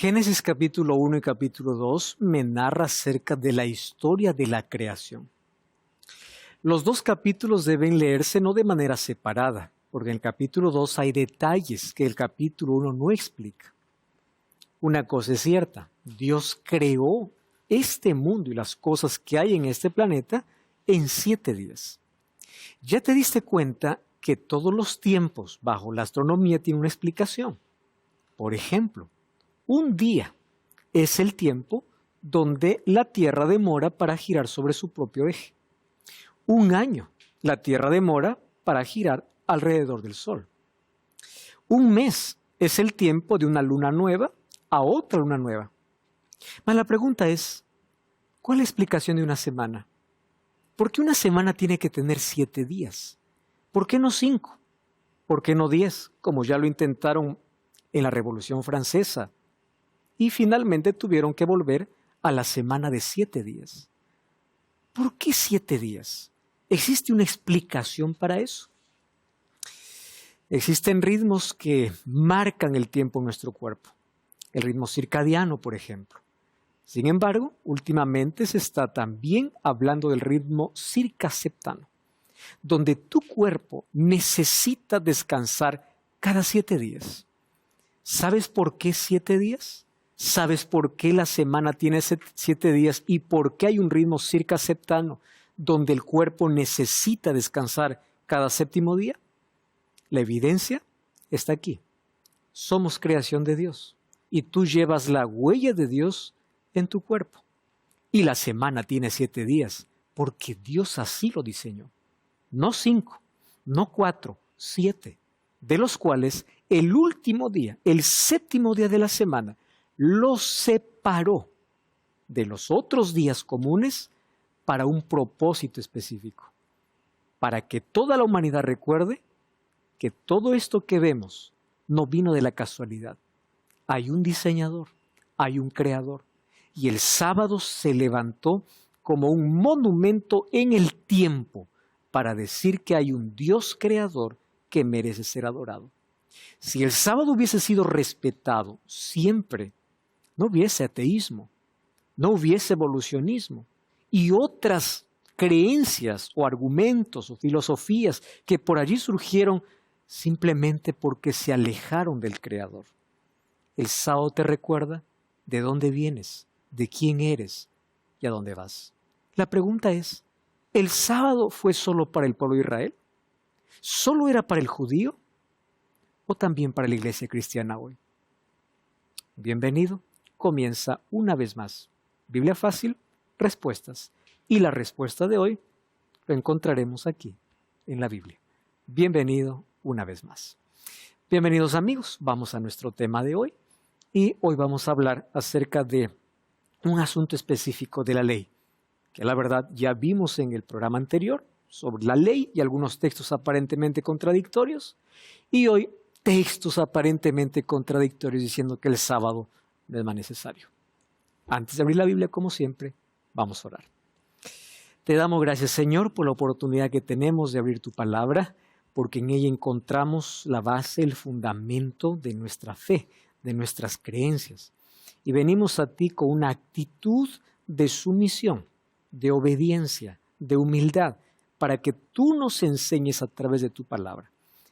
Génesis capítulo 1 y capítulo 2 me narra acerca de la historia de la creación. Los dos capítulos deben leerse no de manera separada, porque en el capítulo 2 hay detalles que el capítulo 1 no explica. Una cosa es cierta, Dios creó este mundo y las cosas que hay en este planeta en 7 días. Ya te diste cuenta que todos los tiempos bajo la astronomía tienen una explicación. Por ejemplo, un día es el tiempo donde la Tierra demora para girar sobre su propio eje. Un año, la Tierra demora para girar alrededor del Sol. Un mes es el tiempo de una luna nueva a otra luna nueva. Mas la pregunta es, ¿cuál es la explicación de una semana? ¿Por qué una semana tiene que tener 7 días? ¿Por qué no 5? ¿Por qué no 10? Como ya lo intentaron en la Revolución Francesa. Y finalmente tuvieron que volver a la semana de 7 días. ¿Por qué 7 días? ¿Existe una explicación para eso? Existen ritmos que marcan el tiempo en nuestro cuerpo. El ritmo circadiano, por ejemplo. Sin embargo, últimamente se está también hablando del ritmo circaseptano, donde tu cuerpo necesita descansar cada 7 días. ¿Sabes por qué 7 días? ¿Sabes por qué la semana tiene 7 días y por qué hay un ritmo circaseptano donde el cuerpo necesita descansar cada 7º día? La evidencia está aquí. Somos creación de Dios y tú llevas la huella de Dios en tu cuerpo. Y la semana tiene 7 días porque Dios así lo diseñó. No 5, no 4, 7, de los cuales el último día, el 7º día de la semana, lo separó de los otros días comunes para un propósito específico, para que toda la humanidad recuerde que todo esto que vemos no vino de la casualidad. Hay un diseñador, hay un creador, y el sábado se levantó como un monumento en el tiempo para decir que hay un Dios creador que merece ser adorado. Si el sábado hubiese sido respetado siempre, no hubiese ateísmo, no hubiese evolucionismo y otras creencias o argumentos o filosofías que por allí surgieron simplemente porque se alejaron del Creador. El sábado te recuerda de dónde vienes, de quién eres y a dónde vas. La pregunta es, ¿el sábado fue solo para el pueblo de Israel? ¿Solo era para el judío? ¿O también para la iglesia cristiana hoy? Bienvenido, comienza una vez más. Biblia fácil, respuestas. Y la respuesta de hoy lo encontraremos aquí, en la Biblia. Bienvenido una vez más. Bienvenidos amigos, vamos a nuestro tema de hoy. Y hoy vamos a hablar acerca de un asunto específico de la ley, que la verdad ya vimos en el programa anterior sobre la ley y algunos textos aparentemente contradictorios. Y hoy textos aparentemente contradictorios diciendo que el sábado no es más necesario. Antes de abrir la Biblia, como siempre, vamos a orar. Te damos gracias, Señor, por la oportunidad que tenemos de abrir tu palabra, porque en ella encontramos la base, el fundamento de nuestra fe, de nuestras creencias. Y venimos a ti con una actitud de sumisión, de obediencia, de humildad, para que tú nos enseñes a través de tu palabra.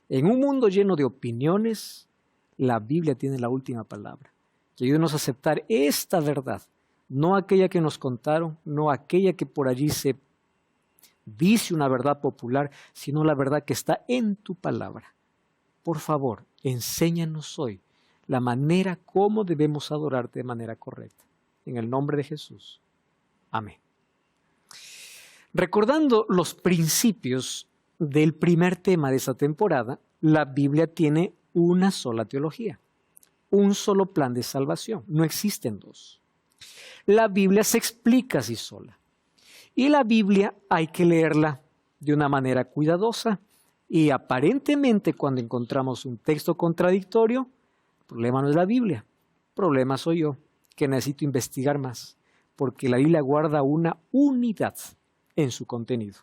En un mundo lleno de opiniones, la Biblia tiene la última palabra. Que ayúdenos a aceptar esta verdad, no aquella que nos contaron, no aquella que por allí se dice una verdad popular, sino la verdad que está en tu palabra. Por favor, enséñanos hoy la manera como debemos adorarte de manera correcta. En el nombre de Jesús. Amén. Recordando los principios del primer tema de esta temporada, la Biblia tiene una sola teología, un solo plan de salvación, no existen dos. La Biblia se explica así sola y la Biblia hay que leerla de una manera cuidadosa y aparentemente cuando encontramos un texto contradictorio, el problema no es la Biblia, el problema soy yo, que necesito investigar más, porque la Biblia guarda una unidad en su contenido.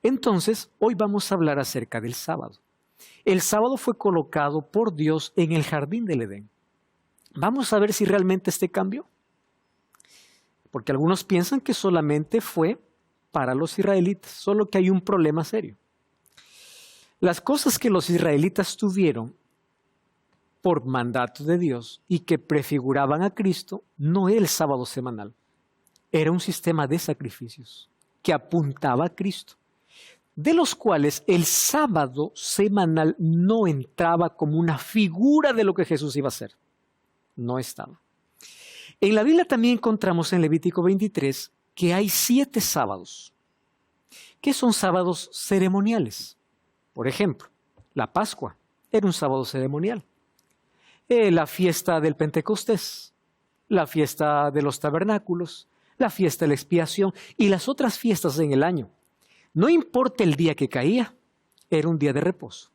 Entonces, hoy vamos a hablar acerca del sábado. El sábado fue colocado por Dios en el jardín del Edén Vamos a ver si realmente este cambió. Porque algunos piensan que solamente fue para los israelitas, solo que hay un problema serio. Las cosas que los israelitas tuvieron por mandato de Dios y que prefiguraban a Cristo no era el sábado semanal, era un sistema de sacrificios que apuntaba a Cristo, de los cuales el sábado semanal no entraba como una figura de lo que Jesús iba a hacer. No estaba. En la Biblia también encontramos en Levítico 23 que hay 7 sábados, que son sábados ceremoniales. Por ejemplo, la Pascua era un sábado ceremonial. La fiesta del Pentecostés, la fiesta de los tabernáculos, la fiesta de la expiación y las otras fiestas en el año. No importa el día que caía, era un día de reposo.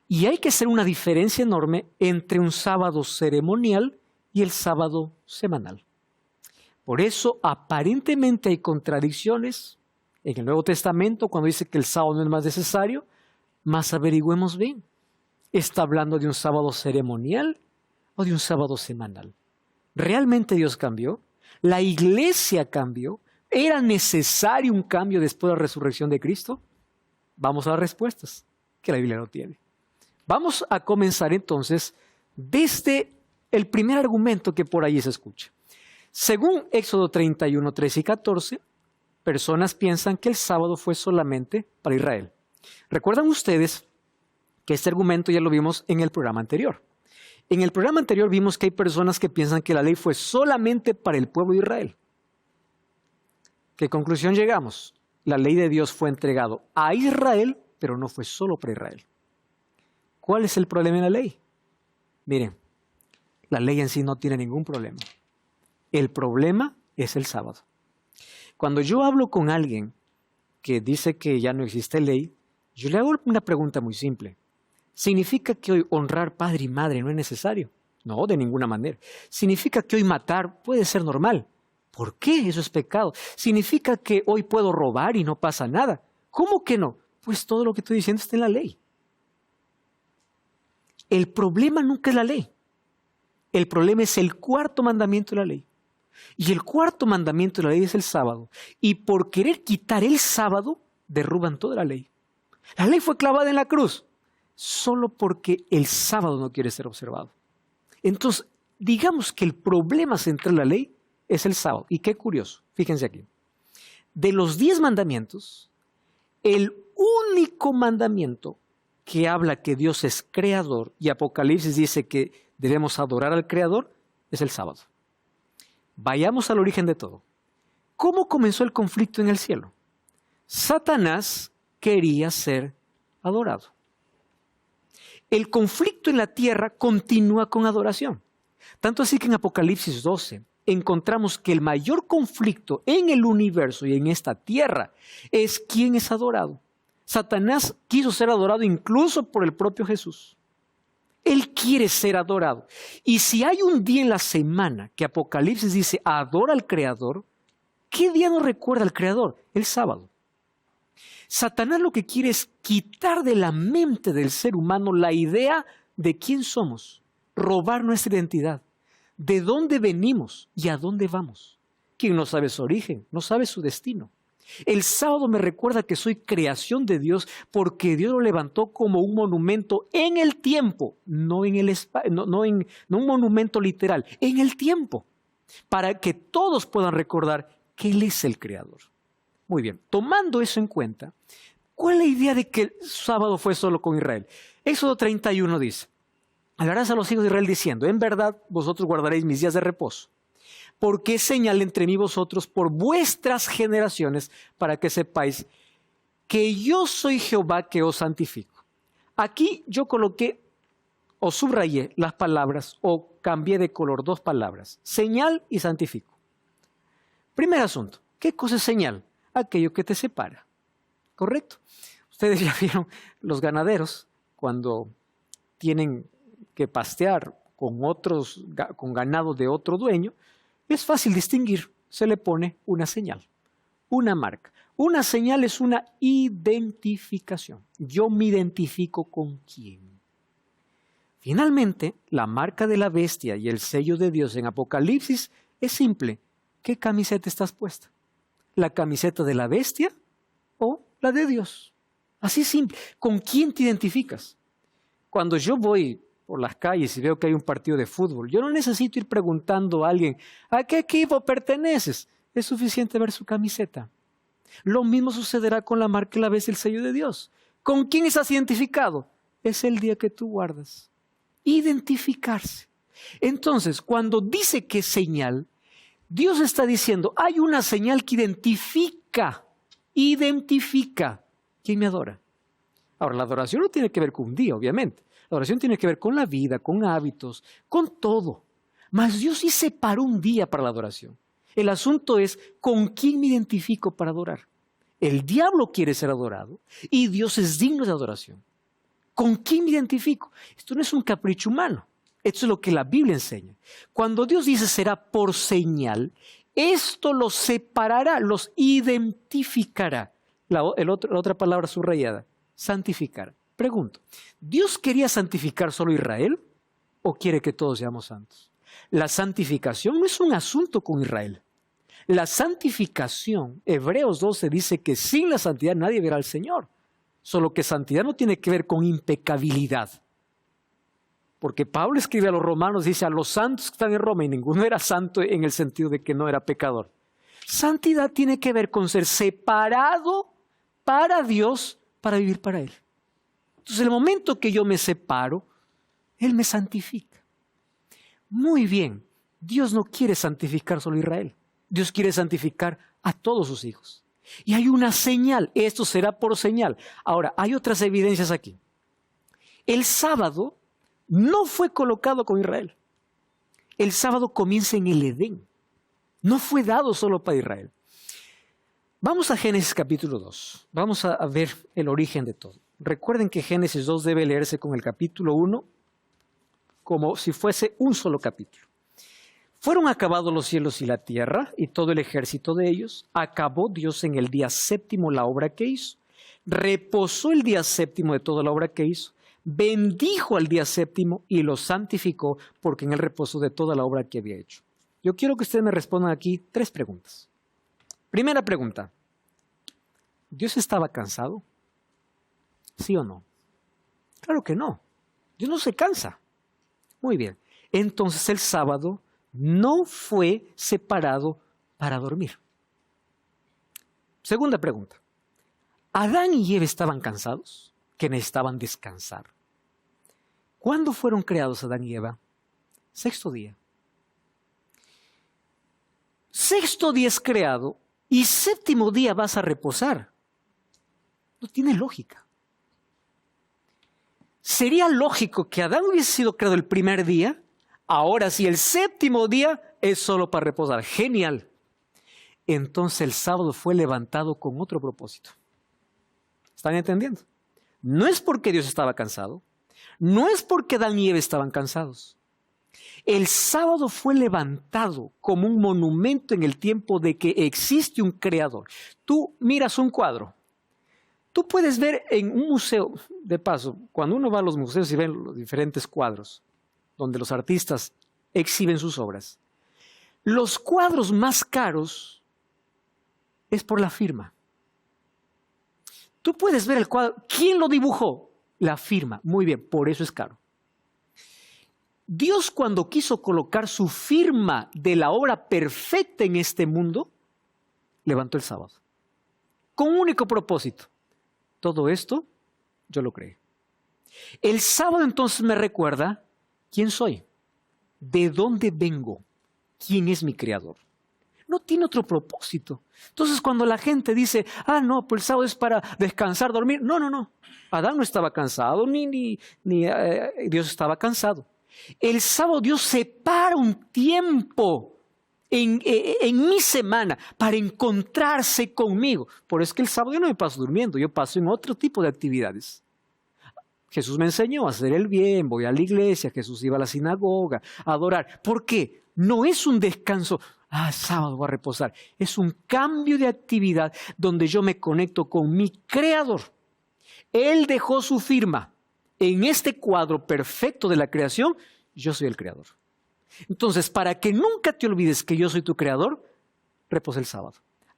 Y hay que hacer una diferencia enorme entre un sábado ceremonial y el sábado semanal. Por eso, aparentemente hay contradicciones en el Nuevo Testamento cuando dice que el sábado no es más necesario, mas averigüemos bien. ¿Está hablando de un sábado ceremonial o de un sábado semanal? ¿Realmente Dios cambió? ¿La iglesia cambió? ¿Era necesario un cambio después de la resurrección de Cristo? Vamos a las respuestas que la Biblia no tiene. Vamos a comenzar entonces desde el primer argumento que por ahí se escucha. Según Éxodo 31, 13 y 14, personas piensan que el sábado fue solamente para Israel. ¿Recuerdan ustedes que este argumento ya lo vimos en el programa anterior? En el programa anterior vimos que hay personas que piensan que la ley fue solamente para el pueblo de Israel. ¿Qué conclusión llegamos? La ley de Dios fue entregado a Israel, pero no fue solo para Israel. ¿Cuál es el problema en la ley? Miren, la ley en sí no tiene ningún problema. El problema es el sábado. Cuando yo hablo con alguien que dice que ya no existe ley, yo le hago una pregunta muy simple. ¿Significa que hoy honrar padre y madre no es necesario? No, de ninguna manera. ¿Significa que hoy matar puede ser normal? ¿Por qué? Eso es pecado. ¿Significa que hoy puedo robar y no pasa nada? ¿Cómo que no? Pues todo lo que estoy diciendo está en la ley. El problema nunca es la ley. El problema es el cuarto mandamiento de la ley. Y el cuarto mandamiento de la ley es el sábado. Y por querer quitar el sábado, derruban toda la ley. La ley fue clavada en la cruz, solo porque el sábado no quiere ser observado. Entonces, digamos que el problema central de la ley es el sábado. Y qué curioso, fíjense aquí. De los 10 mandamientos, el único mandamiento que habla que Dios es creador, y Apocalipsis dice que debemos adorar al creador, es el sábado. Vayamos al origen de todo. ¿Cómo comenzó el conflicto en el cielo? Satanás quería ser adorado. El conflicto en la tierra continúa con adoración. Tanto así que en Apocalipsis 12 encontramos que el mayor conflicto en el universo y en esta tierra es quién es adorado. Satanás quiso ser adorado incluso por el propio Jesús. Él quiere ser adorado. Y si hay un día en la semana que Apocalipsis dice adora al Creador, ¿qué día nos recuerda al Creador? El sábado. Satanás lo que quiere es quitar de la mente del ser humano la idea de quién somos, robar nuestra identidad, de dónde venimos y a dónde vamos. Quien no sabe su origen, no sabe su destino. El sábado me recuerda que soy creación de Dios porque Dios lo levantó como un monumento en el tiempo, no un monumento literal, en el tiempo, para que todos puedan recordar que Él es el creador. Muy bien, tomando eso en cuenta, ¿cuál es la idea de que el sábado fue solo con Israel? Éxodo 31 dice, hablarás a los hijos de Israel diciendo, en verdad vosotros guardaréis mis días de reposo, porque es señal entre mí y vosotros por vuestras generaciones, para que sepáis que yo soy Jehová que os santifico. Aquí yo coloqué o subrayé las palabras o cambié de color 2 palabras, señal y santifico. Primer asunto, ¿qué cosa es señal? Aquello que te separa, ¿correcto? Ustedes ya vieron los ganaderos cuando tienen que pastear con ganado de otro dueño, es fácil distinguir, se le pone una señal, una marca. Una señal es una identificación. Yo me identifico con quién. Finalmente, la marca de la bestia y el sello de Dios en Apocalipsis es simple. ¿Qué camiseta estás puesta? ¿La camiseta de la bestia o la de Dios? Así simple. ¿Con quién te identificas? Cuando yo voy por las calles y veo que hay un partido de fútbol, yo no necesito ir preguntando a alguien, ¿a qué equipo perteneces? Es suficiente ver su camiseta. Lo mismo sucederá con la marca y la bestia y el sello de Dios. ¿Con quién estás identificado? Es el día que tú guardas. Identificarse. Entonces, cuando dice que es señal, Dios está diciendo, hay una señal que identifica quién me adora. Ahora, la adoración no tiene que ver con un día, obviamente. La adoración tiene que ver con la vida, con hábitos, con todo. Mas Dios sí separó un día para la adoración. El asunto es, ¿con quién me identifico para adorar? El diablo quiere ser adorado y Dios es digno de adoración. ¿Con quién me identifico? Esto no es un capricho humano. Esto es lo que la Biblia enseña. Cuando Dios dice será por señal, esto los separará, los identificará. La otra palabra subrayada, santificar. Pregunto, ¿Dios quería santificar solo a Israel o quiere que todos seamos santos? La santificación no es un asunto con Israel. La santificación, Hebreos 12 dice que sin la santidad nadie verá al Señor. Solo que santidad no tiene que ver con impecabilidad. Porque Pablo escribe a los romanos, dice a los santos que están en Roma y ninguno era santo en el sentido de que no era pecador. Santidad tiene que ver con ser separado para Dios, para vivir para Él. Entonces, el momento que yo me separo, Él me santifica. Muy bien, Dios no quiere santificar solo a Israel. Dios quiere santificar a todos sus hijos. Y hay una señal, esto será por señal. Ahora, hay otras evidencias aquí. El sábado no fue colocado con Israel. El sábado comienza en el Edén. No fue dado solo para Israel. Vamos a Génesis capítulo 2. Vamos a ver el origen de todo. Recuerden que Génesis 2 debe leerse con el capítulo 1 como si fuese un solo capítulo. Fueron acabados los cielos y la tierra y todo el ejército de ellos. Acabó Dios en el día séptimo la obra que hizo. Reposó el día séptimo de toda la obra que hizo. Bendijo al día séptimo y lo santificó porque en él reposó de toda la obra que había hecho. Yo quiero que ustedes me respondan aquí 3 preguntas. Primera pregunta. ¿Dios estaba cansado? ¿Sí o no? Claro que no. Dios no se cansa. Muy bien. Entonces el sábado no fue separado para dormir. Segunda pregunta. ¿Adán y Eva estaban cansados? ¿Que necesitaban descansar? ¿Cuándo fueron creados Adán y Eva? 6º día. 6º día es creado y 7º día vas a reposar. No tiene lógica. Sería lógico que Adán hubiese sido creado el primer día. Ahora, si el 7º día es solo para reposar. Genial. Entonces el sábado fue levantado con otro propósito. ¿Están entendiendo? No es porque Dios estaba cansado. No es porque Adán y Eva estaban cansados. El sábado fue levantado como un monumento en el tiempo de que existe un creador. Tú miras un cuadro. Tú puedes ver en un museo, de paso, cuando uno va a los museos y ve los diferentes cuadros, donde los artistas exhiben sus obras, los cuadros más caros es por la firma. Tú puedes ver el cuadro. ¿Quién lo dibujó? La firma. Muy bien, por eso es caro. Dios, cuando quiso colocar su firma de la obra perfecta en este mundo, levantó el sábado. Con un único propósito. Todo esto yo lo creé. El sábado entonces me recuerda quién soy, de dónde vengo, quién es mi creador. No tiene otro propósito. Entonces cuando la gente dice, no, pues el sábado es para descansar, dormir. No. Adán no estaba cansado, ni Dios estaba cansado. El sábado Dios separa un tiempo en mi semana para encontrarse conmigo. Por eso es que el sábado yo no me paso durmiendo, yo paso en otro tipo de actividades. Jesús me enseñó a hacer el bien, voy a la iglesia, Jesús iba a la sinagoga, a adorar. ¿Por qué? No es un descanso, sábado voy a reposar. Es un cambio de actividad donde yo me conecto con mi Creador. Él dejó su firma. en este cuadro perfecto de la creación, yo soy el creador. Entonces, para que nunca te olvides que yo soy tu creador, reposa el sábado.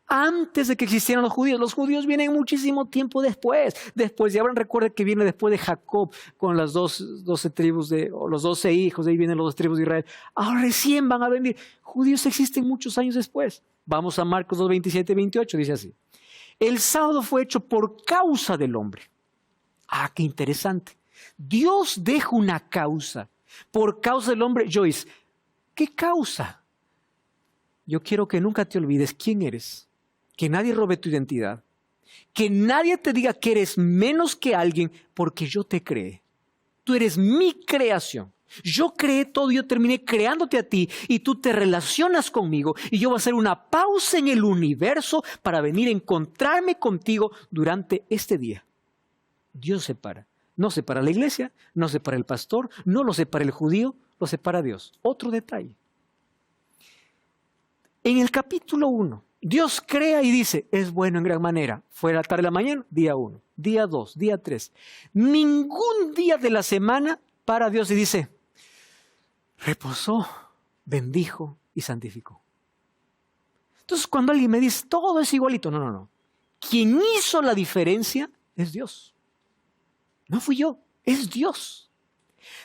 Antes de que existieran los judíos vienen muchísimo tiempo después. Después de Abraham, recuerda que viene después de Jacob con las 12 tribus, o los 12 hijos, de ahí vienen los 2 tribus de Israel. Ahora recién van a venir. Judíos existen muchos años después. Vamos a Marcos 2, 27 y 28, dice así. El sábado fue hecho por causa del hombre. Ah, qué interesante. Dios deja una causa. Por causa del hombre, Joyce, ¿qué causa? Yo quiero que nunca te olvides quién eres. Que nadie robe tu identidad. Que nadie te diga que eres menos que alguien porque yo te creé. Tú eres mi creación. Yo creé todo, yo terminé creándote a ti y tú te relacionas conmigo y yo voy a hacer una pausa en el universo para venir a encontrarme contigo durante este día. Dios separa. No separa la iglesia, no separa el pastor, no lo separa el judío, lo separa Dios. Otro detalle. En el capítulo 1, Dios crea y dice, es bueno en gran manera. Fue la tarde de la mañana, día 1, día 2, día 3. Ningún día de la semana para Dios y dice, reposó, bendijo y santificó. Entonces cuando alguien me dice, todo es igualito, no. Quien hizo la diferencia es Dios. No fui yo, es Dios.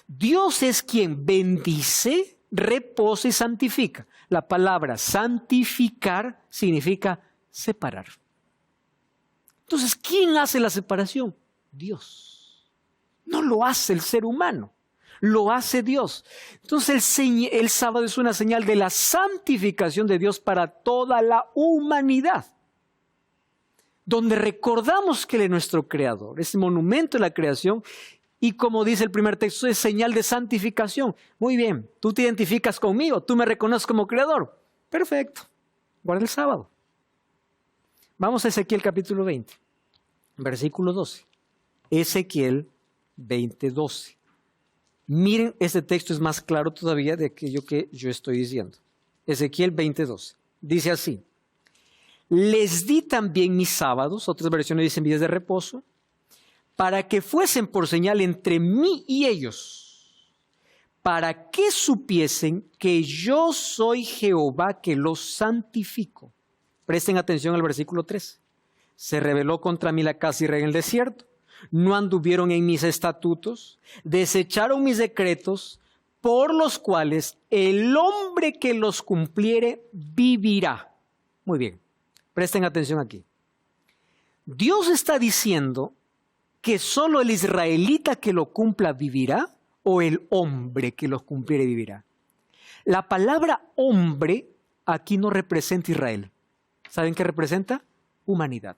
Dios es quien bendice, reposa y santifica. La palabra santificar significa separar. Entonces, ¿quién hace la separación? Dios. No lo hace el ser humano, lo hace Dios. Entonces, el sábado es una señal de la santificación de Dios para toda la humanidad. Donde recordamos que Él es nuestro creador, es monumento de la creación. Y como dice el primer texto, es señal de santificación. Muy bien, tú te identificas conmigo, tú me reconoces como creador. Perfecto, guarda el sábado. Vamos a Ezequiel capítulo 20, versículo 12. Ezequiel 20, 12. Miren, este texto es más claro todavía de aquello que yo estoy diciendo. Ezequiel 20, 12. Dice así. Les di también mis sábados, otras versiones dicen días de reposo, para que fuesen por señal entre mí y ellos, para que supiesen que yo soy Jehová que los santifico. Presten atención al versículo 3. Se rebeló contra mí la casa de Israel en el desierto, no anduvieron en mis estatutos, desecharon mis decretos, por los cuales el hombre que los cumpliere vivirá. Muy bien, presten atención aquí. Dios está diciendo que solo el israelita que lo cumpla vivirá o el hombre que los cumpliere vivirá. La palabra hombre aquí no representa Israel. ¿Saben qué representa? Humanidad.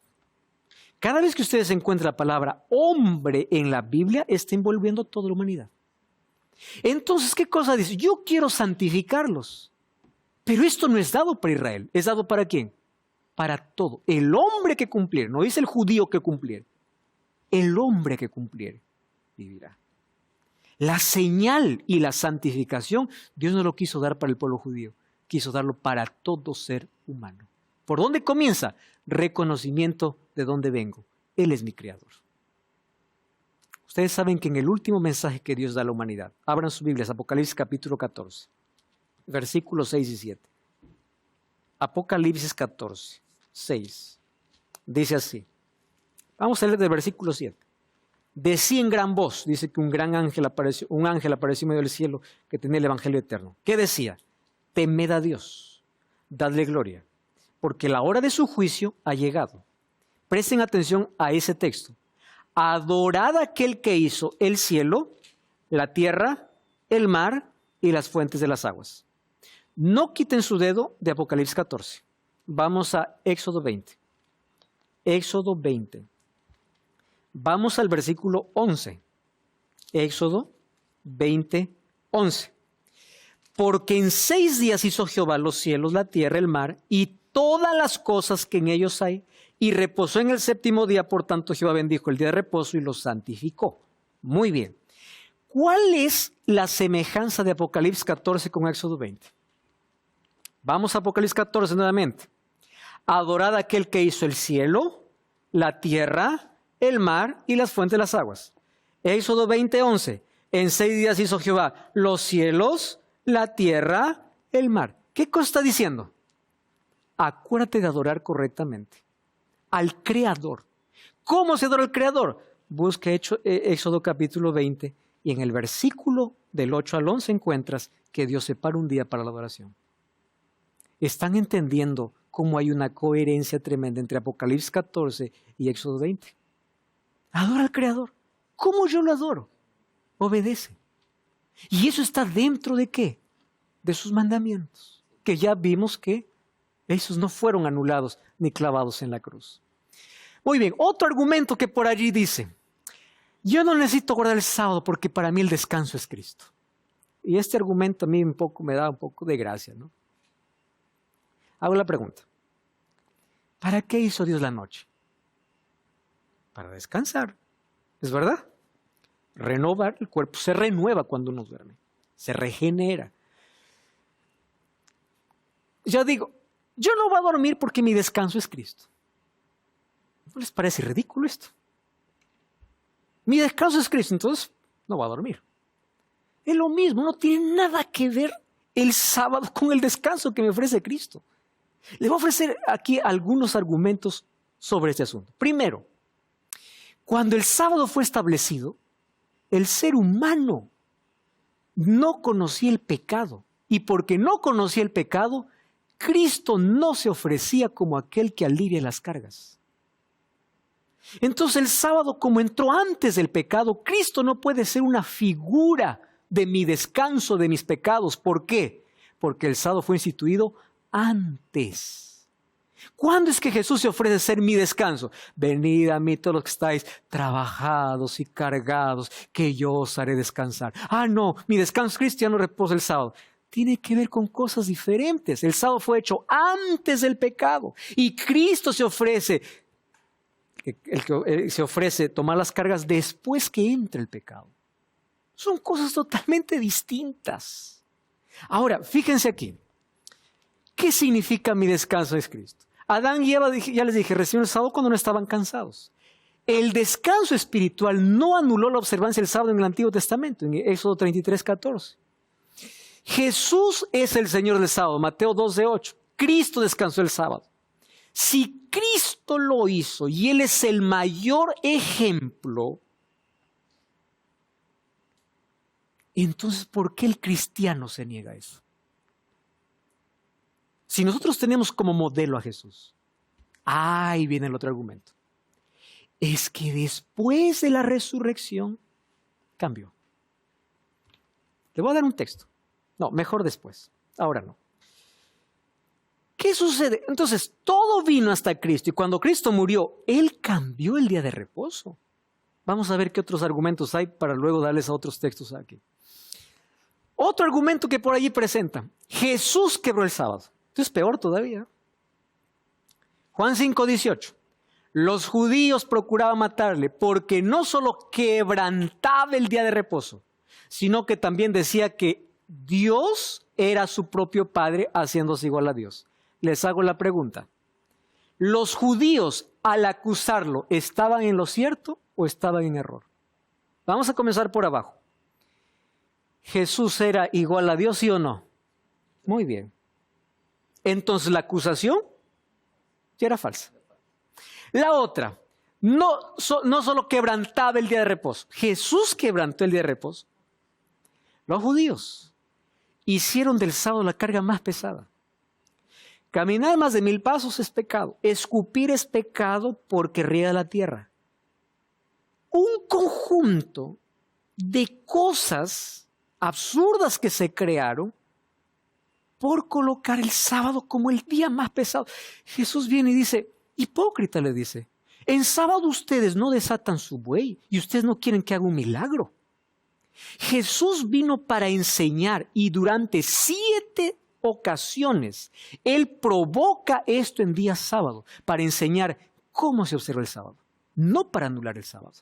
Cada vez que ustedes encuentran la palabra hombre en la Biblia, está envolviendo toda la humanidad. Entonces, ¿qué cosa dice? Yo quiero santificarlos. Pero esto no es dado para Israel. ¿Es dado para quién? Para todo. El hombre que cumpliere, no dice el judío que cumpliere. El hombre que cumpliere vivirá. La señal y la santificación, Dios no lo quiso dar para el pueblo judío, quiso darlo para todo ser humano. ¿Por dónde comienza? Reconocimiento de dónde vengo. Él es mi creador. Ustedes saben que en el último mensaje que Dios da a la humanidad, abran sus Biblias, Apocalipsis capítulo 14, versículos 6 y 7. Apocalipsis 14, 6. Dice así. Vamos a leer del versículo 7. Decía en gran voz, dice que un ángel apareció en medio del cielo que tenía el evangelio eterno. ¿Qué decía? Temed a Dios, dadle gloria, porque la hora de su juicio ha llegado. Presten atención a ese texto. Adorad a aquel que hizo el cielo, la tierra, el mar y las fuentes de las aguas. No quiten su dedo de Apocalipsis 14. Vamos a Éxodo 20. Éxodo 20. Vamos al versículo 11. Éxodo 20, 11. Porque en 6 días hizo Jehová los cielos, la tierra, el mar y todas las cosas que en ellos hay, y reposó en el 7º día, por tanto Jehová bendijo el día de reposo y los santificó. Muy bien. ¿Cuál es la semejanza de Apocalipsis 14 con Éxodo 20? Vamos a Apocalipsis 14 nuevamente. Adorad a aquel que hizo el cielo, la tierra, el mar y las fuentes de las aguas. Éxodo 20:11. En 6 días hizo Jehová los cielos, la tierra, el mar. ¿Qué cosa está diciendo? Acuérdate de adorar correctamente al Creador. ¿Cómo se adora al Creador? Busca Éxodo capítulo 20 y en el versículo del 8 al 11 encuentras que Dios separa un día para la adoración. ¿Están entendiendo cómo hay una coherencia tremenda entre Apocalipsis 14 y Éxodo 20? Adora al Creador. ¿Cómo yo lo adoro? Obedece. ¿Y eso está dentro de qué? De sus mandamientos, que ya vimos que esos no fueron anulados ni clavados en la cruz. Muy bien, otro argumento que por allí dice, yo no necesito guardar el sábado porque para mí el descanso es Cristo. Y este argumento a mí me da un poco de gracia, ¿no? Hago la pregunta, ¿para qué hizo Dios la noche? Para descansar, ¿es verdad? Renovar, el cuerpo se renueva cuando uno duerme, se regenera. Ya digo, yo no voy a dormir porque mi descanso es Cristo. ¿No les parece ridículo esto? Mi descanso es Cristo, entonces no voy a dormir. Es lo mismo, no tiene nada que ver el sábado con el descanso que me ofrece Cristo. Les voy a ofrecer aquí algunos argumentos sobre este asunto. Primero, cuando el sábado fue establecido, el ser humano no conocía el pecado. Y porque no conocía el pecado, Cristo no se ofrecía como aquel que alivia las cargas. Entonces el sábado, como entró antes del pecado, Cristo no puede ser una figura de mi descanso, de mis pecados. ¿Por qué? Porque el sábado fue instituido antes. ¿Cuándo es que Jesús se ofrece ser mi descanso? Venid a mí todos los que estáis trabajados y cargados, que yo os haré descansar. Ah, no, mi descanso cristiano reposa el sábado. Tiene que ver con cosas diferentes. El sábado fue hecho antes del pecado y Cristo se ofrece, se ofrece tomar las cargas después que entra el pecado. Son cosas totalmente distintas. Ahora, fíjense aquí. ¿Qué significa mi descanso es Cristo? Adán y Eva, ya les dije, recibieron el sábado cuando no estaban cansados. El descanso espiritual no anuló la observancia del sábado en el Antiguo Testamento, en Éxodo 33:14. Jesús es el Señor del sábado, Mateo 2:8. Cristo descansó el sábado. Si Cristo lo hizo y Él es el mayor ejemplo, entonces ¿por qué el cristiano se niega a eso? Si nosotros tenemos como modelo a Jesús, ahí viene el otro argumento. Es que después de la resurrección cambió. Le voy a dar un texto. No, mejor después. Ahora no. ¿Qué sucede? Entonces, todo vino hasta Cristo y cuando Cristo murió, Él cambió el día de reposo. Vamos a ver qué otros argumentos hay para luego darles a otros textos aquí. Otro argumento que por allí presenta. Jesús quebró el sábado. Esto es peor todavía. Juan 5:18. Los judíos procuraban matarle porque no solo quebrantaba el día de reposo, sino que también decía que Dios era su propio Padre haciéndose igual a Dios. Les hago la pregunta. ¿Los judíos al acusarlo estaban en lo cierto o estaban en error? Vamos a comenzar por abajo. ¿Jesús era igual a Dios, sí o no? Muy bien. Entonces la acusación ya era falsa. La otra, no solo quebrantaba el día de reposo, Jesús quebrantó el día de reposo. Los judíos hicieron del sábado la carga más pesada. Caminar más de 1000 pasos es pecado. Escupir es pecado porque riega la tierra. Un conjunto de cosas absurdas que se crearon por colocar el sábado como el día más pesado. Jesús viene y dice, hipócrita le dice, en sábado ustedes no desatan su buey y ustedes no quieren que haga un milagro. Jesús vino para enseñar y durante 7 ocasiones Él provoca esto en día sábado para enseñar cómo se observa el sábado, no para anular el sábado.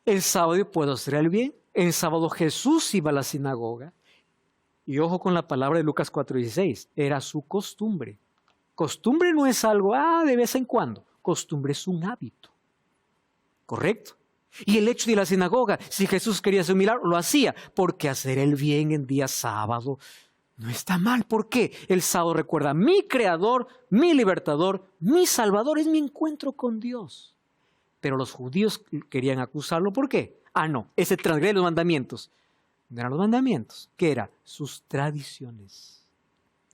El sábado yo puedo hacer el bien. El sábado Jesús iba a la sinagoga. Y ojo con la palabra de Lucas 4:16. Era su costumbre. Costumbre no es algo, de vez en cuando. Costumbre es un hábito. ¿Correcto? Y el hecho de la sinagoga, si Jesús quería hacer un milagro, lo hacía, porque hacer el bien en día sábado no está mal. ¿Por qué? El sábado recuerda, mi creador, mi libertador, mi salvador, es mi encuentro con Dios. Pero los judíos querían acusarlo, ¿por qué? No, ese transgrede los mandamientos. No eran los mandamientos, ¿qué era? Sus tradiciones.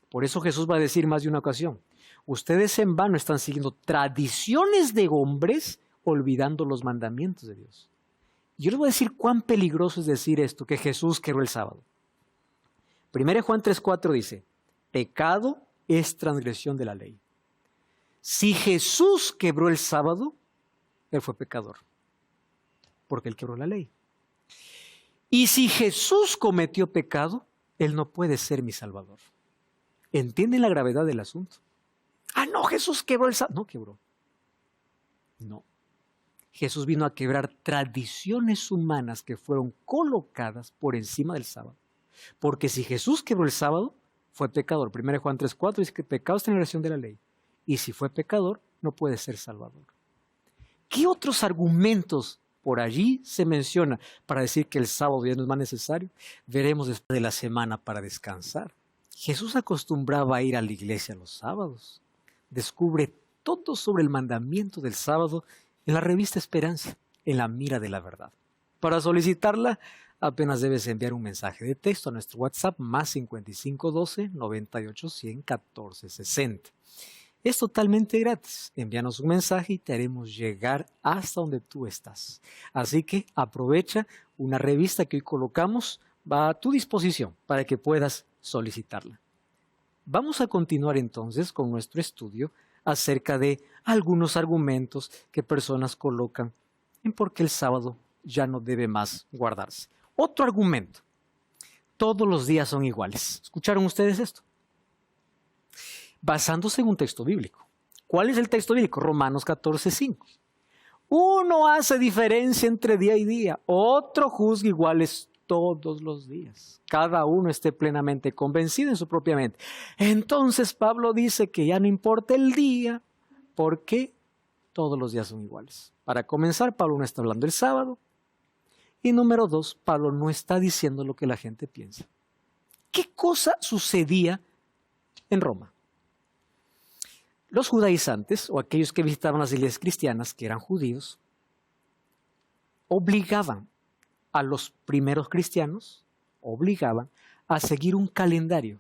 Por eso Jesús va a decir más de una ocasión, ustedes en vano están siguiendo tradiciones de hombres, olvidando los mandamientos de Dios. Y yo les voy a decir cuán peligroso es decir esto, que Jesús quebró el sábado. 1 Juan 3:4 dice, pecado es transgresión de la ley. Si Jesús quebró el sábado, Él fue pecador, porque Él quebró la ley. Y si Jesús cometió pecado, Él no puede ser mi salvador. ¿Entienden la gravedad del asunto? No, Jesús quebró el sábado. No quebró. No. Jesús vino a quebrar tradiciones humanas que fueron colocadas por encima del sábado. Porque si Jesús quebró el sábado, fue pecador. 1 Juan 3:4 dice que pecado es transgresión de la ley. Y si fue pecador, no puede ser salvador. ¿Qué otros argumentos por allí se menciona para decir que el sábado ya no es más necesario? Veremos después de la semana para descansar. Jesús acostumbraba a ir a la iglesia los sábados. Descubre todo sobre el mandamiento del sábado en la revista Esperanza, en la mira de la verdad. Para solicitarla, apenas debes enviar un mensaje de texto a nuestro WhatsApp más 5512 98 100 14 60. Es totalmente gratis. Envíanos un mensaje y te haremos llegar hasta donde tú estás. Así que aprovecha, una revista que hoy colocamos va a tu disposición para que puedas solicitarla. Vamos a continuar entonces con nuestro estudio acerca de algunos argumentos que personas colocan en por qué el sábado ya no debe más guardarse. Otro argumento, todos los días son iguales. ¿Escucharon ustedes esto? Basándose en un texto bíblico. ¿Cuál es el texto bíblico? Romanos 14:5. Uno hace diferencia entre día y día, otro juzga iguales todos los días. Cada uno esté plenamente convencido en su propia mente. Entonces Pablo dice que ya no importa el día, porque todos los días son iguales. Para comenzar, Pablo no está hablando del sábado. Y número 2, Pablo no está diciendo lo que la gente piensa. ¿Qué cosa sucedía en Roma? Los judaizantes, o aquellos que visitaban las iglesias cristianas, que eran judíos, obligaban a los primeros cristianos, a seguir un calendario.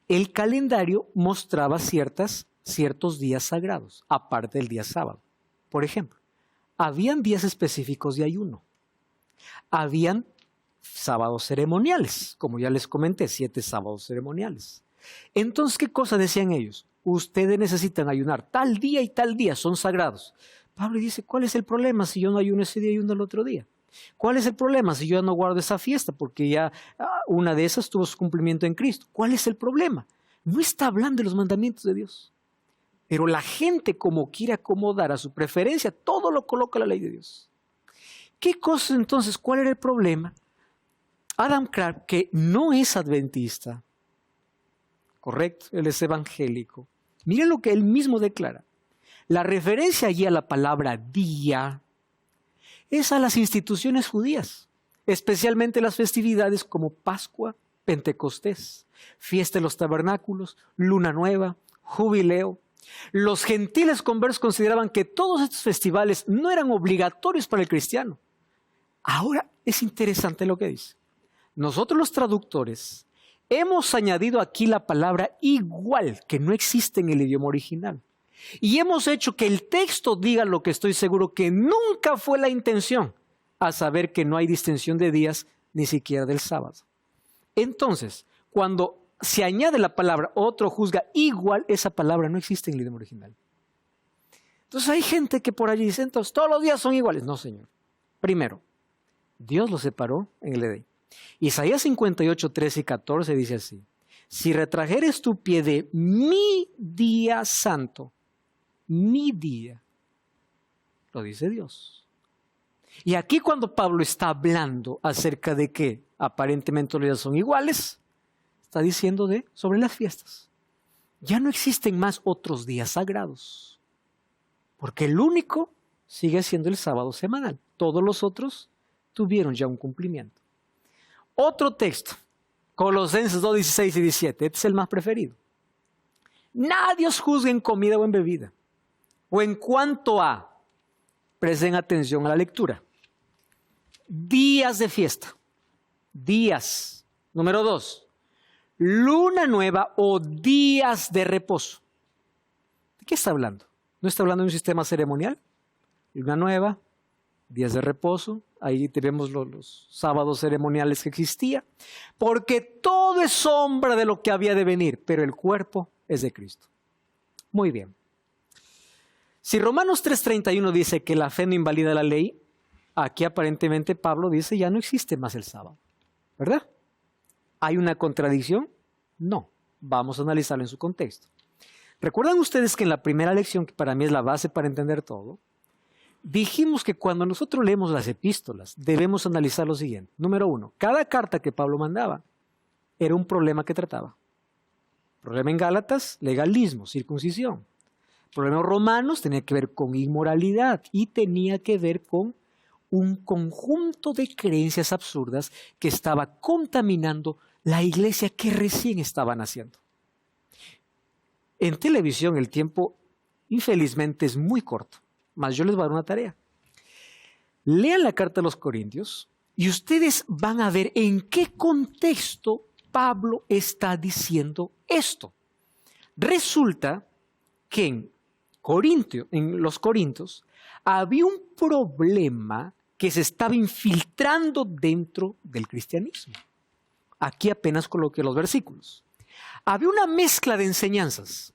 El calendario mostraba ciertos días sagrados, aparte del día sábado. Por ejemplo, habían días específicos de ayuno. Habían sábados ceremoniales, como ya les comenté, 7 sábados ceremoniales. Entonces, ¿qué cosa decían ellos? Ustedes necesitan ayunar tal día y tal día, son sagrados. Pablo dice, ¿cuál es el problema si yo no ayuno ese día y ayuno el otro día? ¿Cuál es el problema si yo no guardo esa fiesta? Porque ya una de esas tuvo su cumplimiento en Cristo. ¿Cuál es el problema? No está hablando de los mandamientos de Dios. Pero la gente, como quiere acomodar a su preferencia, todo lo coloca en la ley de Dios. ¿Qué cosa entonces? ¿Cuál era el problema? Adam Clarke, que no es adventista, correcto, él es evangélico. Miren lo que él mismo declara. La referencia allí a la palabra día es a las instituciones judías, especialmente las festividades como Pascua, Pentecostés, Fiesta de los Tabernáculos, Luna Nueva, Jubileo. Los gentiles conversos consideraban que todos estos festivales no eran obligatorios para el cristiano. Ahora es interesante lo que dice. Nosotros los traductores hemos añadido aquí la palabra igual, que no existe en el idioma original. Y hemos hecho que el texto diga lo que estoy seguro que nunca fue la intención, a saber que no hay distinción de días ni siquiera del sábado. Entonces, cuando se añade la palabra otro juzga igual, esa palabra no existe en el idioma original. Entonces hay gente que por allí dice, entonces todos los días son iguales. No, Señor. Primero, Dios los separó en el Edén. Isaías 58, 13 y 14 dice así, si retrajeres tu pie de mi día santo, mi día, lo dice Dios. Y aquí cuando Pablo está hablando acerca de que aparentemente los días son iguales, está diciendo sobre las fiestas. Ya no existen más otros días sagrados, porque el único sigue siendo el sábado semanal. todos los otros tuvieron ya un cumplimiento. Otro texto, Colosenses 2, 16 y 17, este es el más preferido. Nadie os juzgue en comida o en bebida, o en cuanto a, presten atención a la lectura, días de fiesta, días. Número 2, luna nueva o días de reposo. ¿De qué está hablando? ¿No está hablando de un sistema ceremonial? Luna nueva, días de reposo, ahí tenemos los sábados ceremoniales que existía, porque todo es sombra de lo que había de venir, pero el cuerpo es de Cristo. Muy bien. Si Romanos 3:31 dice que la fe no invalida la ley, aquí aparentemente Pablo dice ya no existe más el sábado, ¿verdad? ¿Hay una contradicción? No. Vamos a analizarlo en su contexto. ¿Recuerdan ustedes que en la primera lección, que para mí es la base para entender todo, dijimos que cuando nosotros leemos las epístolas debemos analizar lo siguiente? Número 1, cada carta que Pablo mandaba era un problema que trataba. Problema en Gálatas, legalismo, circuncisión. Problema en Romanos tenía que ver con inmoralidad y tenía que ver con un conjunto de creencias absurdas que estaba contaminando la iglesia que recién estaba naciendo. En televisión el tiempo, infelizmente, es muy corto, mas yo les voy a dar una tarea. Lean la carta a los Corintios y ustedes van a ver en qué contexto Pablo está diciendo esto. Resulta que en los Corintios había un problema que se estaba infiltrando dentro del cristianismo. Aquí apenas coloqué los versículos. Había una mezcla de enseñanzas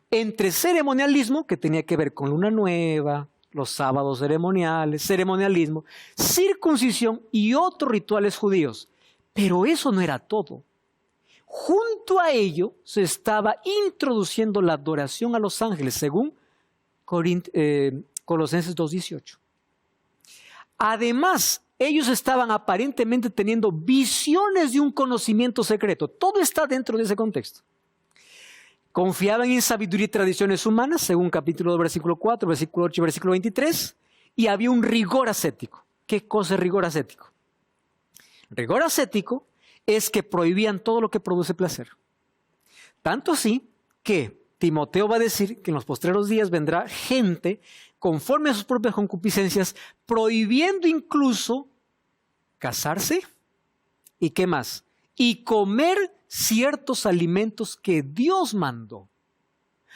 entre ceremonialismo, que tenía que ver con luna nueva, los sábados ceremoniales, ceremonialismo, circuncisión y otros rituales judíos. Pero eso no era todo. Junto a ello se estaba introduciendo la adoración a los ángeles, según Colosenses 2:18. Además, ellos estaban aparentemente teniendo visiones de un conocimiento secreto. Todo está dentro de ese contexto. Confiaban en sabiduría y tradiciones humanas, según capítulo 2, versículo 4, versículo 8 y versículo 23, y había un rigor ascético. ¿Qué cosa es rigor ascético? Rigor ascético es que prohibían todo lo que produce placer. Tanto así que Timoteo va a decir que en los postreros días vendrá gente conforme a sus propias concupiscencias, prohibiendo incluso casarse y ¿qué más? Y comer ciertos alimentos que Dios mandó.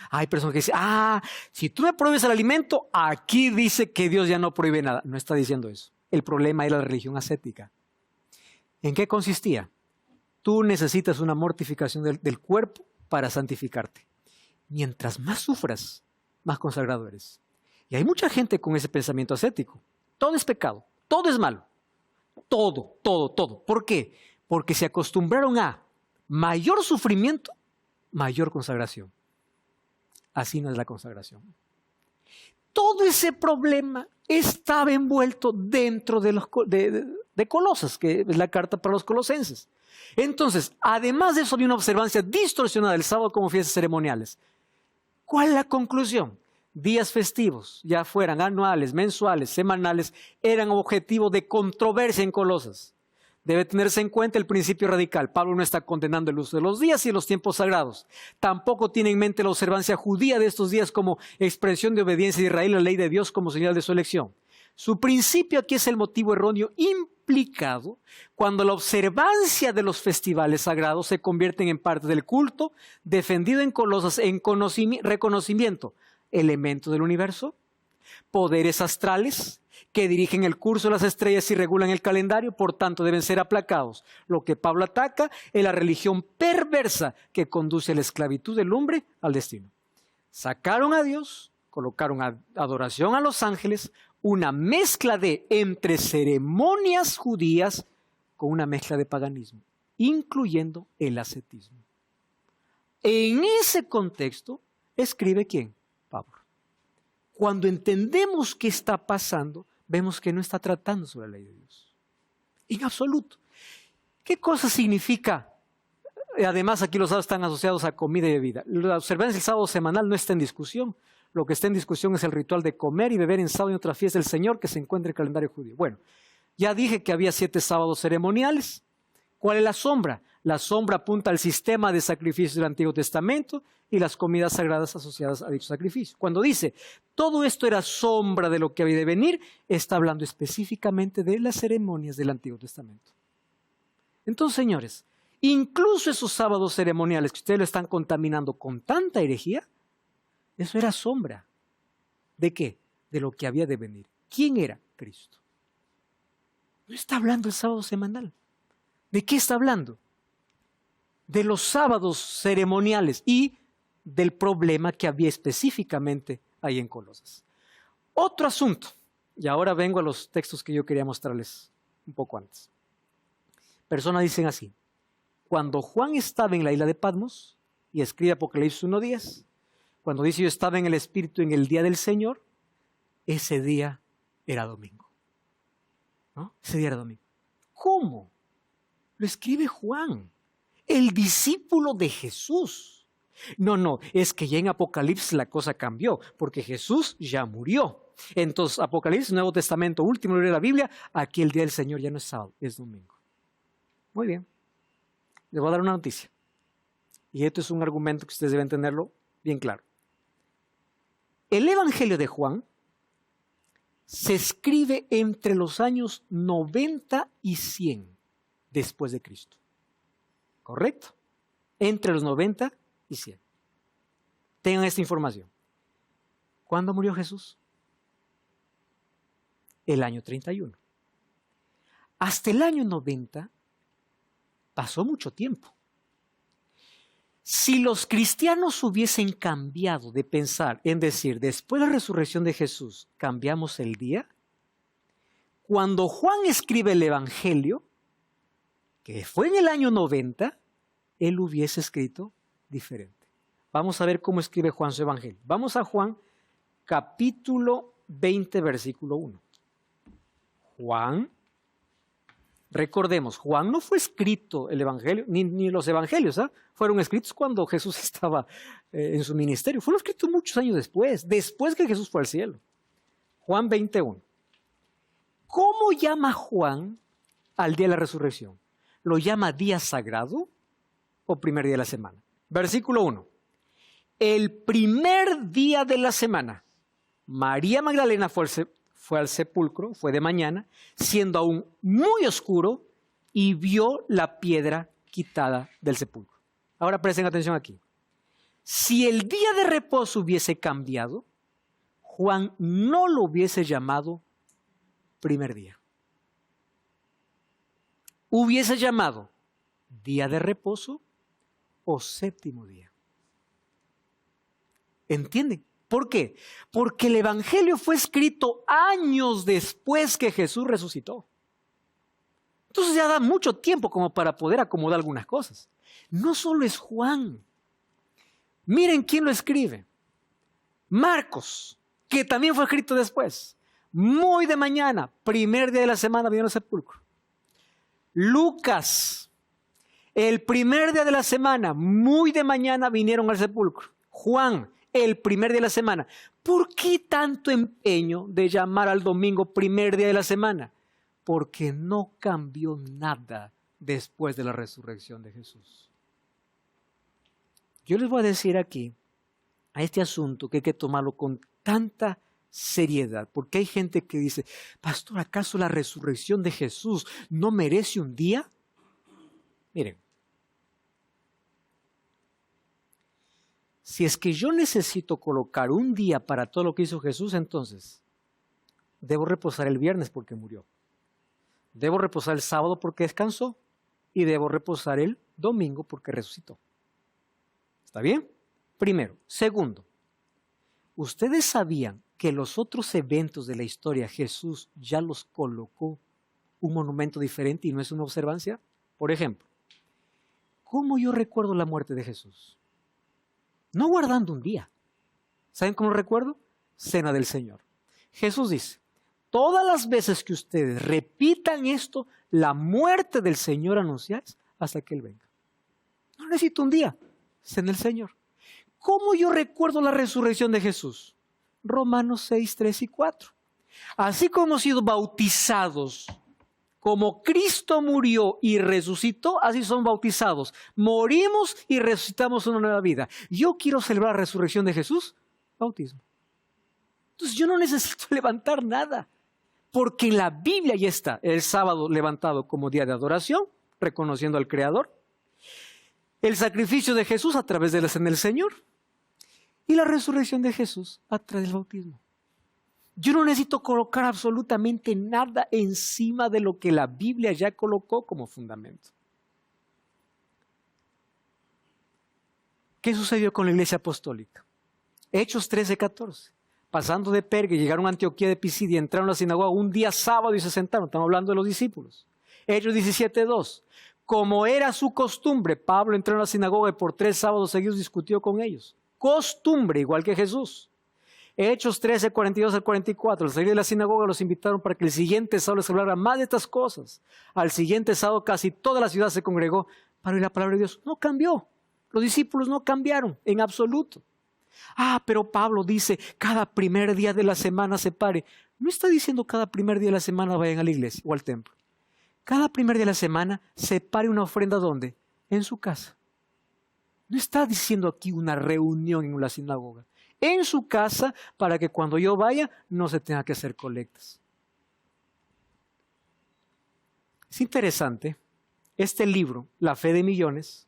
Hay personas que dicen, si tú me prohíbes el alimento, aquí dice que Dios ya no prohíbe nada. No está diciendo eso. El problema era la religión ascética. ¿En qué consistía? Tú necesitas una mortificación del cuerpo para santificarte. Mientras más sufras, más consagrado eres. Y hay mucha gente con ese pensamiento ascético. Todo es pecado, todo es malo. Todo. ¿Por qué? Porque se acostumbraron a mayor sufrimiento, mayor consagración. Así no es la consagración. Todo ese problema estaba envuelto dentro de Colosas, que es la carta para los colosenses. Entonces, además de eso, había una observancia distorsionada del sábado como fiestas ceremoniales. ¿Cuál es la conclusión? Días festivos, ya fueran anuales, mensuales, semanales, eran objetivo de controversia en Colosas. Debe tenerse en cuenta el principio radical. Pablo no está condenando el uso de los días y de los tiempos sagrados. Tampoco tiene en mente la observancia judía de estos días como expresión de obediencia de Israel a la ley de Dios como señal de su elección. Su principio aquí es el motivo erróneo implicado cuando la observancia de los festivales sagrados se convierten en parte del culto defendido en Colosas en reconocimiento, elementos del universo, poderes astrales que dirigen el curso de las estrellas y regulan el calendario, por tanto deben ser aplacados. Lo que Pablo ataca es la religión perversa que conduce a la esclavitud del hombre al destino. Sacaron a Dios, colocaron adoración a los ángeles, una mezcla entre ceremonias judías con una mezcla de paganismo, incluyendo el ascetismo. En ese contexto, escribe ¿quién? Pablo. Cuando entendemos qué está pasando, vemos que no está tratando sobre la ley de Dios. En absoluto. ¿Qué cosa significa? Además, aquí los sábados están asociados a comida y bebida. La observancia del sábado semanal no está en discusión. Lo que está en discusión es el ritual de comer y beber en sábado y otra fiesta del Señor que se encuentra en el calendario judío. Bueno, ya dije que había 7 sábados ceremoniales. ¿Cuál es la sombra? La sombra apunta al sistema de sacrificios del Antiguo Testamento y las comidas sagradas asociadas a dicho sacrificio. Cuando dice, todo esto era sombra de lo que había de venir, está hablando específicamente de las ceremonias del Antiguo Testamento. Entonces, señores, incluso esos sábados ceremoniales que ustedes lo están contaminando con tanta herejía, eso era sombra. ¿De qué? De lo que había de venir. ¿Quién era? Cristo. No está hablando el sábado semanal. ¿De qué está hablando? De los sábados ceremoniales y del problema que había específicamente ahí en Colosas. Otro asunto, y ahora vengo a los textos que yo quería mostrarles un poco antes. Personas dicen así, cuando Juan estaba en la isla de Patmos y escribe Apocalipsis 1:10, cuando dice yo estaba en el Espíritu en el día del Señor, ese día era domingo. ¿No? Ese día era domingo. ¿Cómo? Lo escribe Juan, el discípulo de Jesús. No, es que ya en Apocalipsis la cosa cambió, porque Jesús ya murió. Entonces, Apocalipsis, Nuevo Testamento, último libro de la Biblia, aquí el día del Señor ya no es sábado, es domingo. Muy bien. Les voy a dar una noticia. Y esto es un argumento que ustedes deben tenerlo bien claro. El Evangelio de Juan se escribe entre los años 90 y 100 después de Cristo. ¿Correcto? Entre los 90 y 100. Tengan esta información. ¿Cuándo murió Jesús? El año 31. Hasta el año 90 pasó mucho tiempo. Si los cristianos hubiesen cambiado de pensar en decir, después de la resurrección de Jesús, cambiamos el día, cuando Juan escribe el Evangelio, que fue en el año 90, él hubiese escrito diferente. Vamos a ver cómo escribe Juan su Evangelio. Vamos a Juan capítulo 20, versículo 1. Juan, recordemos, Juan no fue escrito el Evangelio, ni los Evangelios, fueron escritos cuando Jesús estaba en su ministerio. Fueron escritos muchos años después que Jesús fue al cielo. Juan 21. ¿Cómo llama Juan al día de la resurrección? ¿Lo llama día sagrado o primer día de la semana? Versículo 1. El primer día de la semana, María Magdalena fue al sepulcro, fue de mañana, siendo aún muy oscuro, y vio la piedra quitada del sepulcro. Ahora presten atención aquí. Si el día de reposo hubiese cambiado, Juan no lo hubiese llamado primer día. Hubiese llamado día de reposo o séptimo día. ¿Entienden? ¿Por qué? Porque el Evangelio fue escrito años después que Jesús resucitó. Entonces ya da mucho tiempo como para poder acomodar algunas cosas. No solo es Juan. Miren quién lo escribe. Marcos, que también fue escrito después. Muy de mañana, primer día de la semana, vino al sepulcro. Lucas, el primer día de la semana, muy de mañana vinieron al sepulcro. Juan, el primer día de la semana. ¿Por qué tanto empeño de llamar al domingo primer día de la semana? Porque no cambió nada después de la resurrección de Jesús. Yo les voy a decir aquí, a este asunto, que hay que tomarlo con tanta seriedad, porque hay gente que dice, pastor, ¿acaso la resurrección de Jesús no merece un día? Miren, si es que yo necesito colocar un día para todo lo que hizo Jesús, entonces debo reposar el viernes porque murió. Debo reposar el sábado porque descansó y debo reposar el domingo porque resucitó. ¿Está bien? Primero. Segundo, ¿ustedes sabían que los otros eventos de la historia Jesús ya los colocó un monumento diferente y no es una observancia? Por ejemplo, ¿cómo yo recuerdo la muerte de Jesús? No guardando un día. ¿Saben cómo lo recuerdo? Cena del Señor. Jesús dice, todas las veces que ustedes repitan esto, la muerte del Señor anunciáis hasta que Él venga. No necesito un día. Cena del Señor. ¿Cómo yo recuerdo la resurrección de Jesús? Romanos 6, 3 y 4. Así como hemos sido bautizados, como Cristo murió y resucitó, así son bautizados. Morimos y resucitamos una nueva vida. Yo quiero celebrar la resurrección de Jesús, bautismo. Entonces yo no necesito levantar nada, porque en la Biblia ya está el sábado levantado como día de adoración, reconociendo al Creador, el sacrificio de Jesús a través de la cena del Señor y la resurrección de Jesús a través del bautismo. Yo no necesito colocar absolutamente nada encima de lo que la Biblia ya colocó como fundamento. ¿Qué sucedió con la iglesia apostólica? Hechos 13, 14. Pasando de Perge, llegaron a Antioquía de Pisidia, entraron a la sinagoga un día sábado y se sentaron. Estamos hablando de los discípulos. Hechos 17, 2. Como era su costumbre, Pablo entró en la sinagoga y por 3 sábados seguidos discutió con ellos. Costumbre, igual que Jesús. Hechos 13, 42 al 44. Al salir de la sinagoga los invitaron para que el siguiente sábado les hablara más de estas cosas. Al siguiente sábado casi toda la ciudad se congregó para oír la palabra de Dios. No cambió. Los discípulos no cambiaron en absoluto. Pero Pablo dice, cada primer día de la semana se pare. No está diciendo cada primer día de la semana vayan a la iglesia o al templo. Cada primer día de la semana separe una ofrenda, ¿dónde? En su casa. No está diciendo aquí una reunión en una sinagoga. En su casa, para que cuando yo vaya no se tenga que hacer colectas. Es interesante, este libro, La Fe de Millones,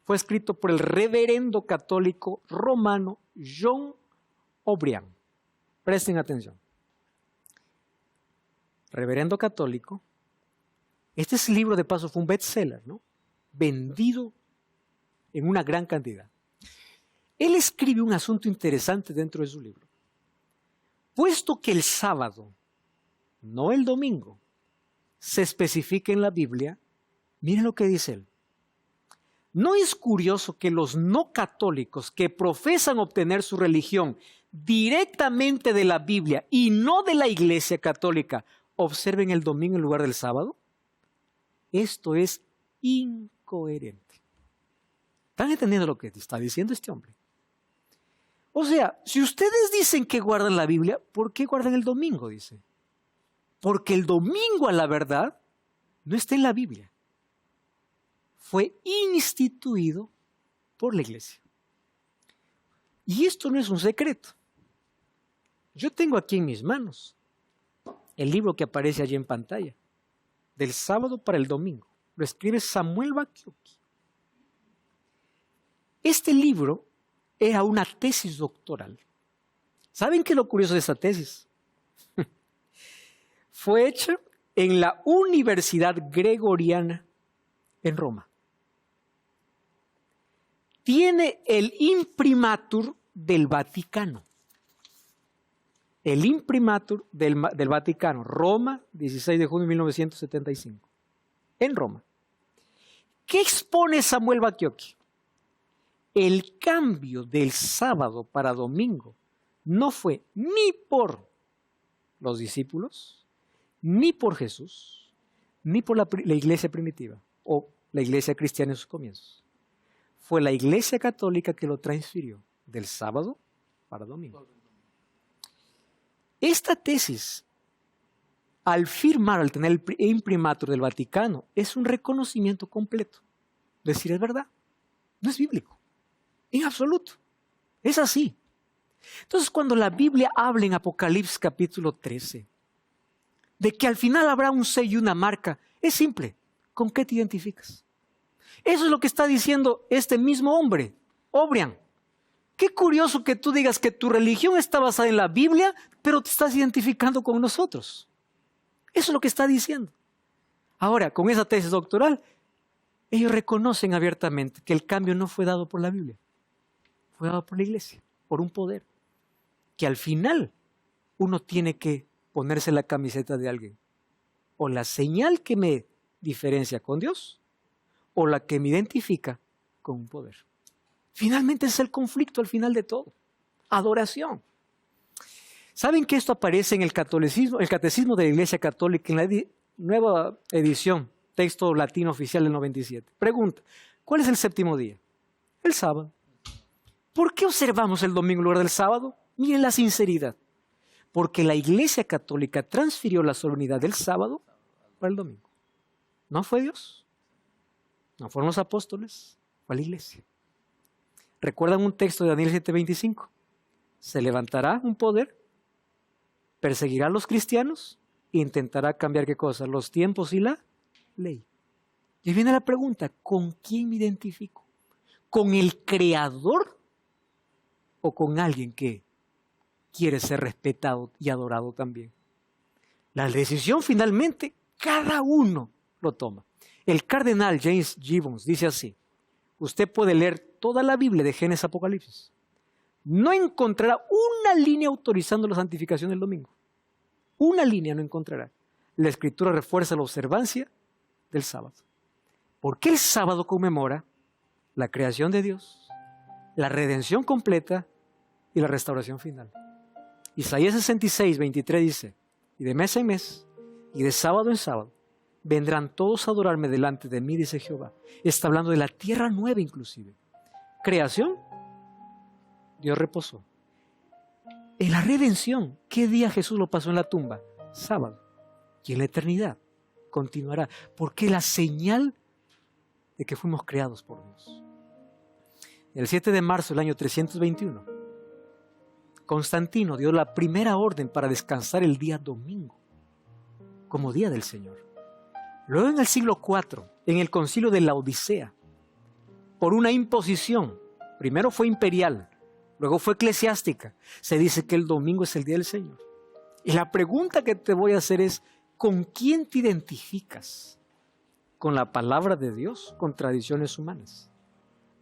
fue escrito por el reverendo católico romano John O'Brien. Presten atención. Reverendo católico. Este libro, de paso, fue un bestseller, ¿no? Vendido en una gran cantidad. Él escribe un asunto interesante dentro de su libro. Puesto que el sábado, no el domingo, se especifica en la Biblia, miren lo que dice él. ¿No es curioso que los no católicos que profesan obtener su religión directamente de la Biblia y no de la Iglesia Católica observen el domingo en lugar del sábado? Esto es incoherente. ¿Están entendiendo lo que está diciendo este hombre? O sea, si ustedes dicen que guardan la Biblia, ¿por qué guardan el domingo? Dice. Porque el domingo, a la verdad, no está en la Biblia. Fue instituido por la iglesia. Y esto no es un secreto. Yo tengo aquí en mis manos el libro que aparece allí en pantalla, del sábado para el domingo. Lo escribe Samuel Bakioki. Este libro era una tesis doctoral. ¿Saben qué es lo curioso de esta tesis? Fue hecha en la Universidad Gregoriana en Roma. Tiene el imprimatur del Vaticano. El imprimatur del Vaticano, Roma, 16 de junio de 1975. En Roma. ¿Qué expone Samuel Bakioki? El cambio del sábado para domingo no fue ni por los discípulos, ni por Jesús, ni por la iglesia primitiva o la iglesia cristiana en sus comienzos. Fue la iglesia católica que lo transfirió del sábado para domingo. Esta tesis, al firmar, al tener el imprimatur del Vaticano, es un reconocimiento completo. Decir, es verdad, no es bíblico. En absoluto. Es así. Entonces, cuando la Biblia habla en Apocalipsis capítulo 13, de que al final habrá un sello y una marca, es simple. ¿Con qué te identificas? Eso es lo que está diciendo este mismo hombre, O'Brien. Qué curioso que tú digas que tu religión está basada en la Biblia, pero te estás identificando con nosotros. Eso es lo que está diciendo. Ahora, con esa tesis doctoral, ellos reconocen abiertamente que el cambio no fue dado por la Biblia. Fue dado por la iglesia, por un poder, que al final uno tiene que ponerse la camiseta de alguien. O la señal que me diferencia con Dios, o la que me identifica con un poder. Finalmente es el conflicto al final de todo. Adoración. ¿Saben que esto aparece en el catolicismo, el catecismo de la Iglesia Católica, en la nueva edición, texto latino oficial del 97? Pregunta, ¿cuál es el séptimo día? El sábado. ¿Por qué observamos el domingo en lugar del sábado? Miren la sinceridad. Porque la Iglesia Católica transfirió la solemnidad del sábado para el domingo. No fue Dios, no fueron los apóstoles, fue la Iglesia. ¿Recuerdan un texto de Daniel 7:25? Se levantará un poder, perseguirá a los cristianos e intentará cambiar ¿qué cosa? Los tiempos y la ley. Y viene la pregunta, ¿con quién me identifico? ¿Con el Creador o con alguien que quiere ser respetado y adorado también? La decisión finalmente cada uno lo toma. El cardenal James Gibbons dice así: usted puede leer toda la Biblia de Génesis a Apocalipsis. No encontrará una línea autorizando la santificación del domingo. Una línea no encontrará. La Escritura refuerza la observancia del sábado. Porque el sábado conmemora la creación de Dios, la redención completa y la restauración final. Isaías 66:23 dice: y de mes en mes, y de sábado en sábado, vendrán todos a adorarme delante de mí, dice Jehová. Está hablando de la tierra nueva inclusive. Creación, Dios reposó. En la redención, ¿qué día Jesús lo pasó en la tumba? Sábado. Y en la eternidad continuará, porque la señal de que fuimos creados por Dios. El 7 de marzo del año 321, Constantino dio la primera orden para descansar el día domingo, como día del Señor. Luego en el siglo IV, en el concilio de la Odisea, por una imposición, primero fue imperial, luego fue eclesiástica, se dice que el domingo es el día del Señor. Y la pregunta que te voy a hacer es, ¿con quién te identificas? ¿Con la palabra de Dios? ¿Con tradiciones humanas?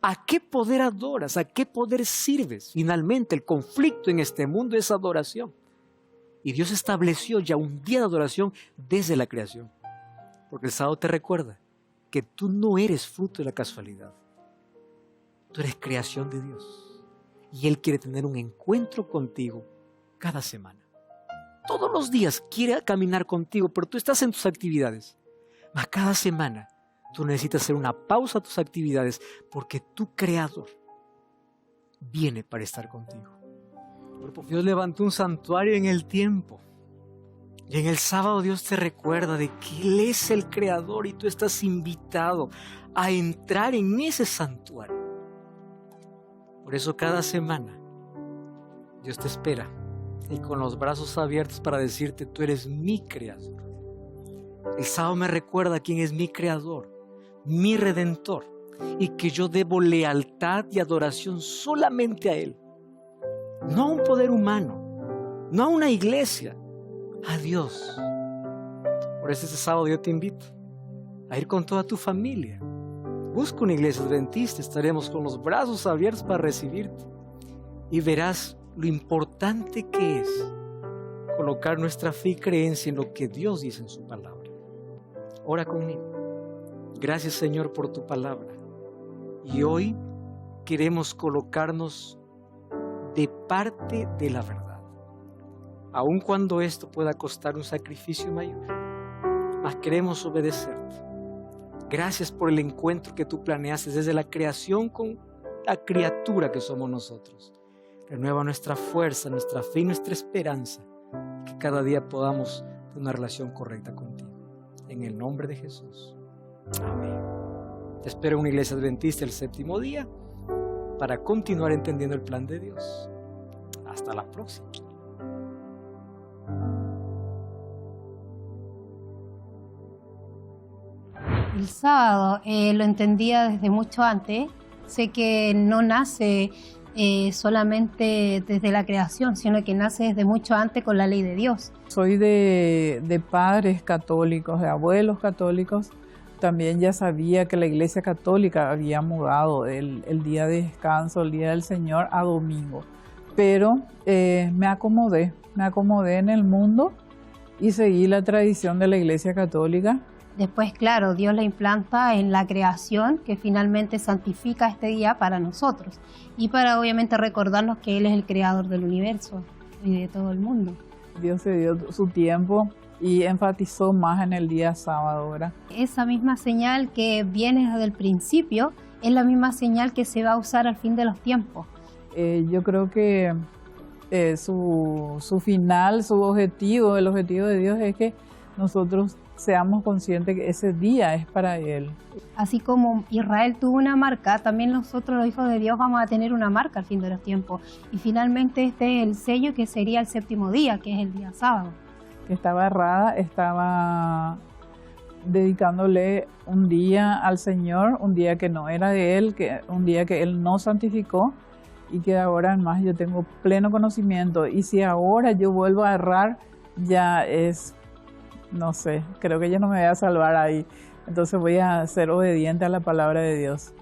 ¿A qué poder adoras? ¿A qué poder sirves? Finalmente, el conflicto en este mundo es adoración. Y Dios estableció ya un día de adoración desde la creación. Porque el sábado te recuerda que tú no eres fruto de la casualidad. Tú eres creación de Dios. Y Él quiere tener un encuentro contigo cada semana. Todos los días quiere caminar contigo, pero tú estás en tus actividades. Mas cada semana tú necesitas hacer una pausa a tus actividades porque tu Creador viene para estar contigo. Dios levantó un santuario en el tiempo. Y en el sábado Dios te recuerda de que Él es el Creador y tú estás invitado a entrar en ese santuario. Por eso cada semana Dios te espera y con los brazos abiertos para decirte: tú eres mi Creador. El sábado me recuerda quién es mi Creador, mi Redentor, y que yo debo lealtad y adoración solamente a Él. No a un poder humano, no a una iglesia, a Dios. Por eso este sábado yo te invito a ir con toda tu familia. Busca una iglesia adventista, estaremos con los brazos abiertos para recibirte. Y verás lo importante que es colocar nuestra fe y creencia en lo que Dios dice en su palabra. Ora conmigo. Gracias, Señor, por tu palabra. Y hoy queremos colocarnos de parte de la verdad. Aun cuando esto pueda costar un sacrificio mayor, mas queremos obedecerte. Gracias por el encuentro que tú planeaste desde la creación con la criatura que somos nosotros. Renueva nuestra fuerza, nuestra fe y nuestra esperanza. Que cada día podamos tener una relación correcta contigo. En el nombre de Jesús. Amén. Te espero en una iglesia adventista el séptimo día para continuar entendiendo el plan de Dios. Hasta la próxima. El sábado lo entendía desde mucho antes. Sé que no nace solamente desde la creación, sino que nace desde mucho antes con la ley de Dios. Soy de padres católicos, de abuelos católicos. También ya sabía que la Iglesia Católica había mudado el día de descanso, el día del Señor, a domingo. Pero me acomodé en el mundo y seguí la tradición de la Iglesia Católica. Después, claro, Dios la implanta en la creación, que finalmente santifica este día para nosotros y para obviamente recordarnos que Él es el creador del universo y de todo el mundo. Dios se dio su tiempo y enfatizó más en el día sábado, ¿verdad? Esa misma señal que viene desde el principio es la misma señal que se va a usar al fin de los tiempos. Yo creo que su final, su objetivo, el objetivo de Dios es que nosotros seamos conscientes que ese día es para Él. Así como Israel tuvo una marca, también nosotros los hijos de Dios vamos a tener una marca al fin de los tiempos. Y finalmente este es el sello que sería el séptimo día, que es el día sábado. Que estaba errada, estaba dedicándole un día al Señor, un día que no era de Él, un día que Él no santificó, y que ahora en más yo tengo pleno conocimiento. Y si ahora yo vuelvo a errar, ya es, no sé, creo que ya no me voy a salvar ahí. Entonces voy a ser obediente a la palabra de Dios.